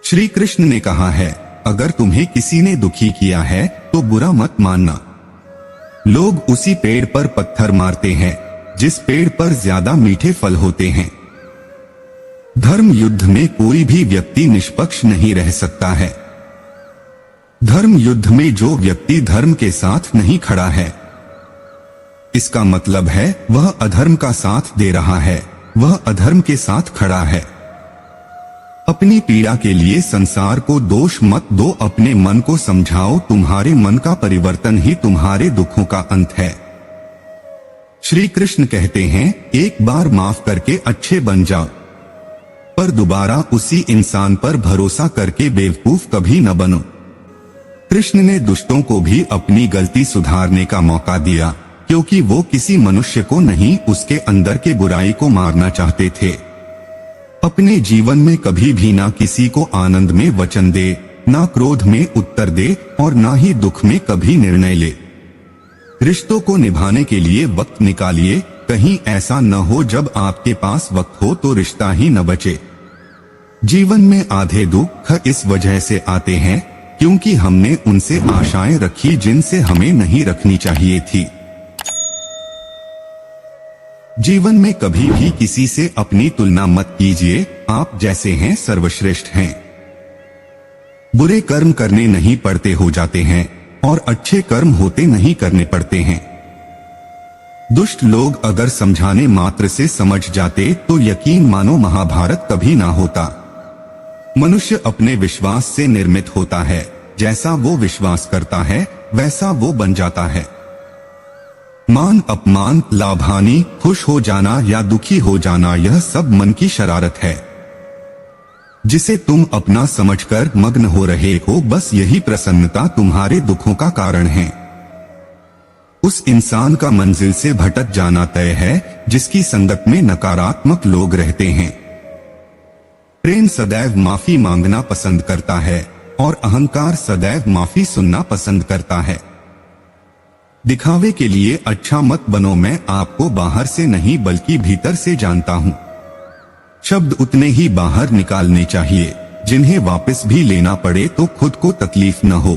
श्री कृष्ण ने कहा है, अगर तुम्हें किसी ने दुखी किया है तो बुरा मत मानना। लोग उसी पेड़ पर पत्थर मारते हैं जिस पेड़ पर ज्यादा मीठे फल होते हैं। धर्म युद्ध में कोई भी व्यक्ति निष्पक्ष नहीं रह सकता है। धर्म युद्ध में जो व्यक्ति धर्म के साथ नहीं खड़ा है, इसका मतलब है वह अधर्म का साथ दे रहा है, वह अधर्म के साथ खड़ा है। अपनी पीड़ा के लिए संसार को दोष मत दो, अपने मन को समझाओ, तुम्हारे मन का परिवर्तन ही तुम्हारे दुखों का अंत है। श्री कृष्ण कहते हैं, एक बार माफ करके अच्छे बन जाओ, पर दोबारा उसी इंसान पर भरोसा करके बेवकूफ कभी न बनो। कृष्ण ने दुष्टों को भी अपनी गलती सुधारने का मौका दिया, क्योंकि वो किसी मनुष्य को नहीं, उसके अंदर के बुराई को मारना चाहते थे। अपने जीवन में कभी भी ना किसी को आनंद में वचन दे, ना क्रोध में उत्तर दे और ना ही दुख में कभी निर्णय ले। रिश्तों को निभाने के लिए वक्त निकालिए, कहीं ऐसा न हो जब आपके पास वक्त हो तो रिश्ता ही न बचे। जीवन में आधे दुख इस वजह से आते हैं क्योंकि हमने उनसे आशाएं रखी जिनसे हमें नहीं रखनी चाहिए थी। जीवन में कभी भी किसी से अपनी तुलना मत कीजिए, आप जैसे हैं सर्वश्रेष्ठ हैं। बुरे कर्म करने नहीं पड़ते हो जाते हैं और अच्छे कर्म होते नहीं करने पड़ते हैं। दुष्ट लोग अगर समझाने मात्र से समझ जाते तो यकीन मानो महाभारत कभी ना होता। मनुष्य अपने विश्वास से निर्मित होता है, जैसा वो विश्वास करता है वैसा वो बन जाता है। मान अपमान, लाभ हानि, खुश हो जाना या दुखी हो जाना, यह सब मन की शरारत है जिसे तुम अपना समझकर मग्न हो रहे हो। बस यही प्रसन्नता तुम्हारे दुखों का कारण है। उस इंसान का मंजिल से भटक जाना तय है जिसकी संगत में नकारात्मक लोग रहते हैं। प्रेम सदैव माफी मांगना पसंद करता है और अहंकार सदैव माफी सुनना पसंद करता है। दिखावे के लिए अच्छा मत बनो, मैं आपको बाहर से नहीं बल्कि भीतर से जानता हूं। शब्द उतने ही बाहर निकालने चाहिए जिन्हें वापस भी लेना पड़े तो खुद को तकलीफ न हो।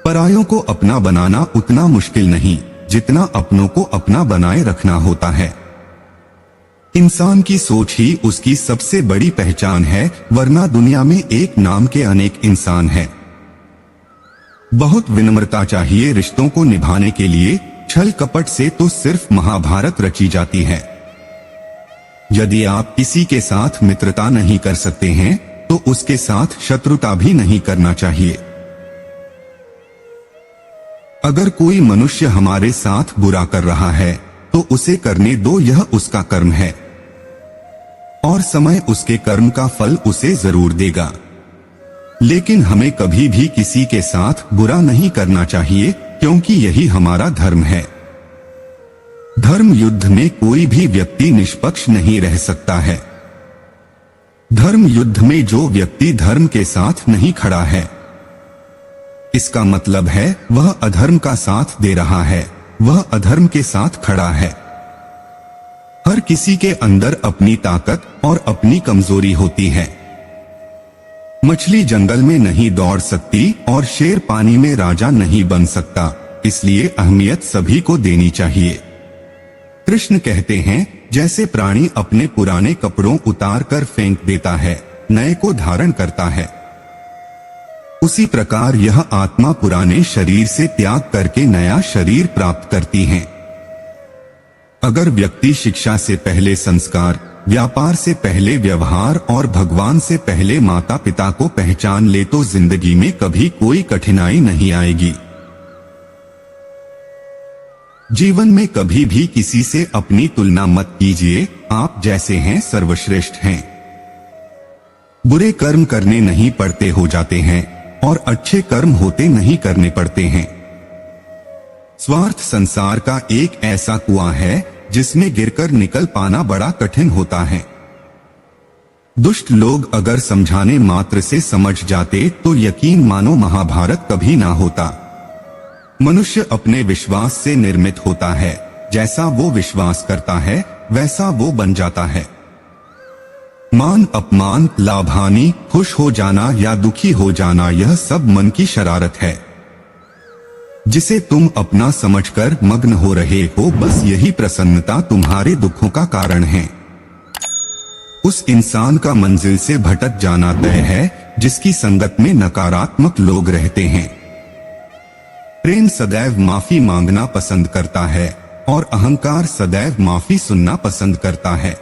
परायों को अपना बनाना उतना मुश्किल नहीं जितना अपनों को अपना बनाए रखना होता है। इंसान की सोच ही उसकी सबसे बड़ी पहचान है, वरना दुनिया में एक नाम के अनेक इंसान हैं। बहुत विनम्रता चाहिए रिश्तों को निभाने के लिए, छल कपट से तो सिर्फ महाभारत रची जाती है। यदि आप किसी के साथ मित्रता नहीं कर सकते हैं तो उसके साथ शत्रुता भी नहीं करना चाहिए। अगर कोई मनुष्य हमारे साथ बुरा कर रहा है तो उसे करने दो, यह उसका कर्म है और समय उसके कर्म का फल उसे जरूर देगा। लेकिन हमें कभी भी किसी के साथ बुरा नहीं करना चाहिए क्योंकि यही हमारा धर्म है। धर्म युद्ध में कोई भी व्यक्ति निष्पक्ष नहीं रह सकता है। धर्म युद्ध में जो व्यक्ति धर्म के साथ नहीं खड़ा है, इसका मतलब है वह अधर्म का साथ दे रहा है, वह अधर्म के साथ खड़ा है। हर किसी के अंदर अपनी ताकत और अपनी कमजोरी होती है। मछली जंगल में नहीं दौड़ सकती और शेर पानी में राजा नहीं बन सकता, इसलिए अहमियत सभी को देनी चाहिए। कृष्ण कहते हैं, जैसे प्राणी अपने पुराने कपड़ों उतार कर फेंक देता है, नए को धारण करता है, उसी प्रकार यह आत्मा पुराने शरीर से त्याग करके नया शरीर प्राप्त करती है। अगर व्यक्ति शिक्षा से पहले संस्कार, व्यापार से पहले व्यवहार और भगवान से पहले माता पिता को पहचान ले तो जिंदगी में कभी कोई कठिनाई नहीं आएगी। जीवन में कभी भी किसी से अपनी तुलना मत कीजिए, आप जैसे हैं सर्वश्रेष्ठ हैं। बुरे कर्म करने नहीं पड़ते हो जाते हैं और अच्छे कर्म होते नहीं करने पड़ते हैं। स्वार्थ संसार का एक ऐसा कुआं है जिसमें गिरकर निकल पाना बड़ा कठिन होता है। दुष्ट लोग अगर समझाने मात्र से समझ जाते तो यकीन मानो महाभारत कभी ना होता। मनुष्य अपने विश्वास से निर्मित होता है, जैसा वो विश्वास करता है वैसा वो बन जाता है। मान अपमान, लाभ हानि, खुश हो जाना या दुखी हो जाना, यह सब मन की शरारत है जिसे तुम अपना समझकर मग्न हो रहे हो। बस यही प्रसन्नता तुम्हारे दुखों का कारण है। उस इंसान का मंजिल से भटक जाना तय है जिसकी संगत में नकारात्मक लोग रहते हैं। प्रेम सदैव माफी मांगना पसंद करता है और अहंकार सदैव माफी सुनना पसंद करता है।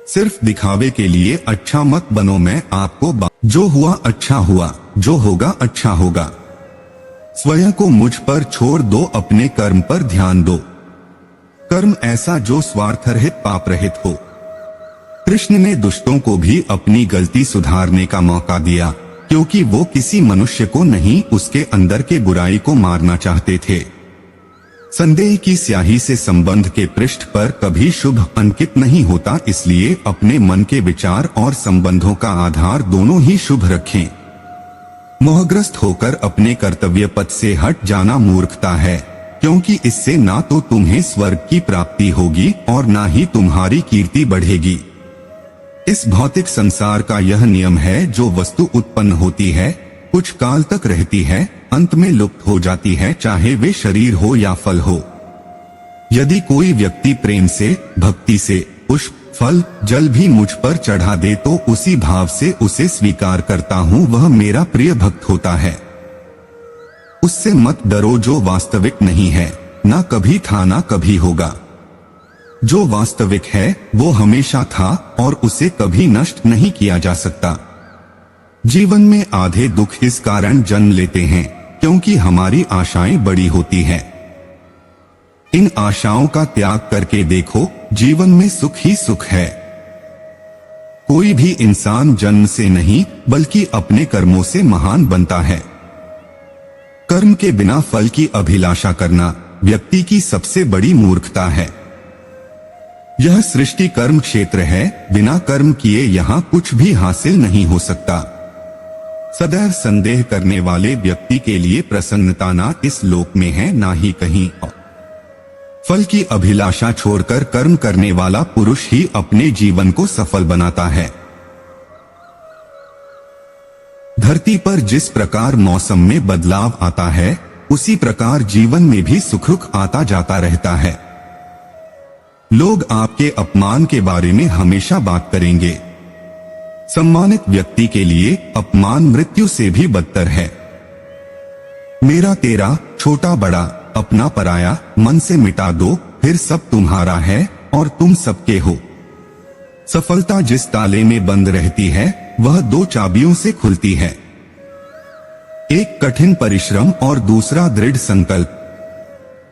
सिर्फ दिखावे के लिए अच्छा मत बनो। मैं आपको जो हुआ अच्छा हुआ, जो होगा अच्छा होगा। स्वयं को मुझ पर छोड़ दो, अपने कर्म पर ध्यान दो। कर्म ऐसा जो स्वार्थ रहित, पाप रहित हो। कृष्ण ने दुष्टों को भी अपनी गलती सुधारने का मौका दिया, क्योंकि वो किसी मनुष्य को नहीं, उसके अंदर के बुराई को मारना चाहते थे। संदेह की स्याही से संबंध के पृष्ठ पर कभी शुभ अंकित नहीं होता, इसलिए अपने मन के विचार और संबंधों का आधार दोनों ही शुभ रखें। मोहग्रस्त होकर अपने कर्तव्य पथ से हट जाना मूर्खता है, क्योंकि इससे ना तो तुम्हें स्वर्ग की प्राप्ति होगी और ना ही तुम्हारी कीर्ति बढ़ेगी। इस भौतिक संसार का यह नियम है, जो वस्तु उत्पन्न होती है कुछ काल तक रहती है, अंत में लुप्त हो जाती है, चाहे वे शरीर हो या फल हो। यदि कोई व्यक्ति प्रेम से, भक्ति से पुष्प, फल, जल भी मुझ पर चढ़ा दे तो उसी भाव से उसे स्वीकार करता हूँ, वह मेरा प्रिय भक्त होता है। उससे मत डरो जो वास्तविक नहीं है, ना कभी था ना कभी होगा। जो वास्तविक है वो हमेशा था और उसे कभी नष्ट नहीं किया जा सकता। जीवन में आधे दुख इस कारण जन्म लेते हैं क्योंकि हमारी आशाएं बड़ी होती हैं। इन आशाओं का त्याग करके देखो, जीवन में सुख ही सुख है। कोई भी इंसान जन्म से नहीं बल्कि अपने कर्मों से महान बनता है। कर्म के बिना फल की अभिलाषा करना व्यक्ति की सबसे बड़ी मूर्खता है। यह सृष्टि कर्म क्षेत्र है, बिना कर्म किए यहाँ कुछ भी हासिल नहीं हो सकता। सदैव संदेह करने वाले व्यक्ति के लिए प्रसन्नता ना इस लोक में है ना ही कहीं और। फल की अभिलाषा छोड़कर कर्म करने वाला पुरुष ही अपने जीवन को सफल बनाता है। धरती पर जिस प्रकार मौसम में बदलाव आता है, उसी प्रकार जीवन में भी सुख आता जाता रहता है। लोग आपके अपमान के बारे में हमेशा बात करेंगे। सम्मानित व्यक्ति के लिए अपमान मृत्यु से भी बदतर है। मेरा तेरा, छोटा बड़ा, अपना पराया, मन से मिटा दो, फिर सब तुम्हारा है और तुम सबके हो। सफलता जिस ताले में बंद रहती है वह दो चाबियों से खुलती है, एक कठिन परिश्रम और दूसरा दृढ़ संकल्प।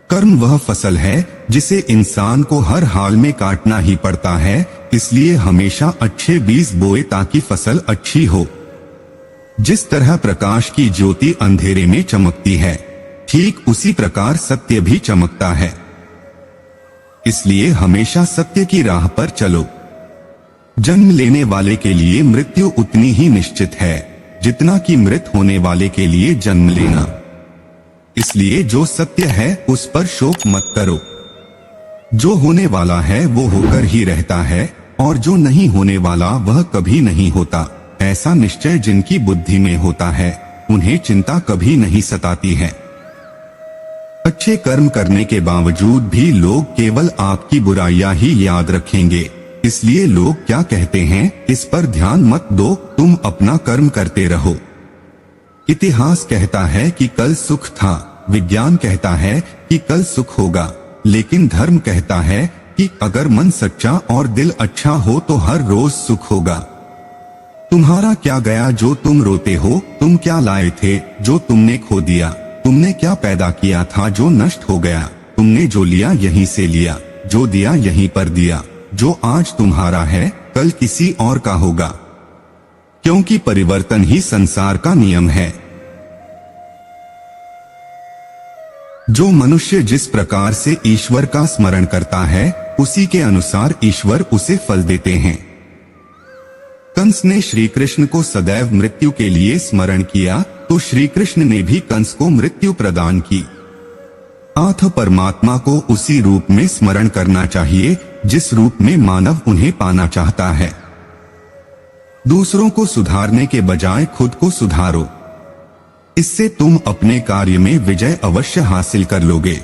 कर्म वह फसल है जिसे इंसान को हर हाल में काटना ही पड़ता है, इसलिए हमेशा अच्छे बीज बोए ताकि फसल अच्छी हो। जिस तरह प्रकाश की ज्योति अंधेरे में चमकती है, ठीक उसी प्रकार सत्य भी चमकता है। इसलिए हमेशा सत्य की राह पर चलो। जन्म लेने वाले के लिए मृत्यु उतनी ही निश्चित है जितना कि मृत होने वाले के लिए जन्म लेना। इसलिए जो सत्य है उस पर शोक मत करो। जो होने वाला है वो होकर ही रहता है और जो नहीं होने वाला वह कभी नहीं होता। ऐसा निश्चय जिनकी बुद्धि में होता है उन्हें चिंता कभी नहीं सताती है। अच्छे कर्म करने के बावजूद भी लोग केवल आपकी बुराइयां ही याद रखेंगे, इसलिए लोग क्या कहते हैं इस पर ध्यान मत दो, तुम अपना कर्म करते रहो। इतिहास कहता है कि कल सुख था, विज्ञान कहता है कि कल सुख होगा, लेकिन धर्म कहता है कि अगर मन सच्चा और दिल अच्छा हो तो हर रोज सुख होगा। तुम्हारा क्या गया जो तुम रोते हो, तुम क्या लाए थे जो तुमने खो दिया, तुमने क्या पैदा किया था जो नष्ट हो गया, तुमने जो लिया यहीं से लिया, जो दिया यहीं पर दिया, जो आज तुम्हारा है कल किसी और का होगा, क्योंकि परिवर्तन ही संसार का नियम है। जो मनुष्य जिस प्रकार से ईश्वर का स्मरण करता है उसी के अनुसार ईश्वर उसे फल देते हैं। कंस ने श्री कृष्ण को सदैव मृत्यु के लिए स्मरण किया तो श्री कृष्ण ने भी कंस को मृत्यु प्रदान की। अतः परमात्मा को उसी रूप में स्मरण करना चाहिए जिस रूप में मानव उन्हें पाना चाहता है। दूसरों को सुधारने के बजाय खुद को सुधारो। इससे तुम अपने कार्य में विजय अवश्य हासिल कर लोगे।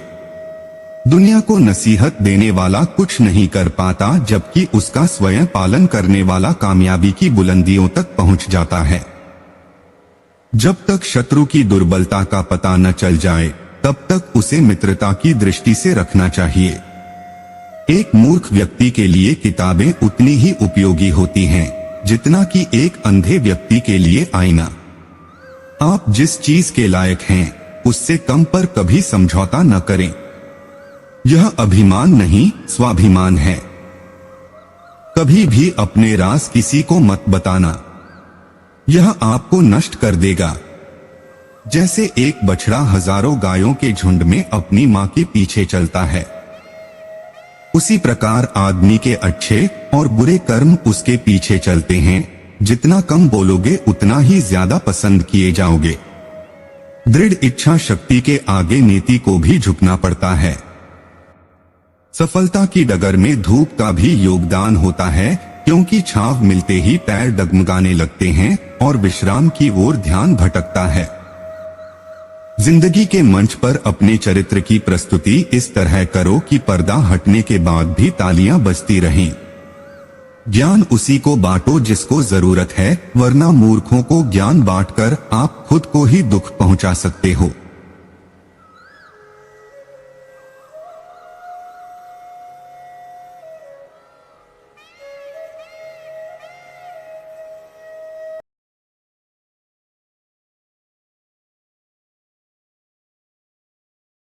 दुनिया को नसीहत देने वाला कुछ नहीं कर पाता, जबकि उसका स्वयं पालन करने वाला कामयाबी की बुलंदियों तक पहुंच जाता है। जब तक शत्रु की दुर्बलता का पता न चल जाए, तब तक उसे मित्रता की दृष्टि से रखना चाहिए। एक मूर्ख व्यक्ति के लिए किताबें उतनी ही उपयोगी होती हैं जितना कि एक अंधे व्यक्ति के लिए आईना। आप जिस चीज के लायक हैं, उससे कम पर कभी समझौता न करें। यह अभिमान नहीं, स्वाभिमान है। कभी भी अपने राज किसी को मत बताना, यह आपको नष्ट कर देगा। जैसे एक बछड़ा हजारों गायों के झुंड में अपनी मां के पीछे चलता है, उसी प्रकार आदमी के अच्छे और बुरे कर्म उसके पीछे चलते हैं। जितना कम बोलोगे उतना ही ज्यादा पसंद किए जाओगे। दृढ़ इच्छा शक्ति के आगे नीति को भी झुकना पड़ता है। सफलता की डगर में धूप का भी योगदान होता है, क्योंकि छाव मिलते ही पैर डगमगाने लगते हैं और विश्राम की ओर ध्यान भटकता है। जिंदगी के मंच पर अपने चरित्र की प्रस्तुति इस तरह करो कि पर्दा हटने के बाद भी तालियां बजती रहें। ज्ञान उसी को बांटो जिसको जरूरत है, वरना मूर्खों को ज्ञान बांटकर आप खुद को ही दुख पहुंचा सकते हो।